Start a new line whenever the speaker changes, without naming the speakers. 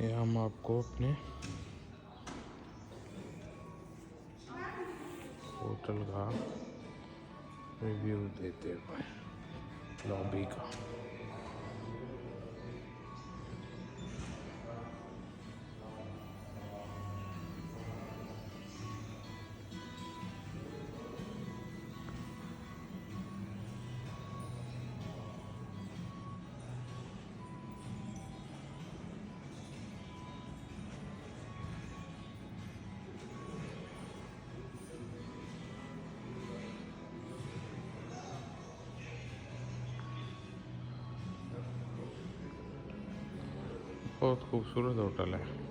ये हम आपको अपने होटल का रिव्यू देते हुए लॉबी का। बहुत खूबसूरत होटल है।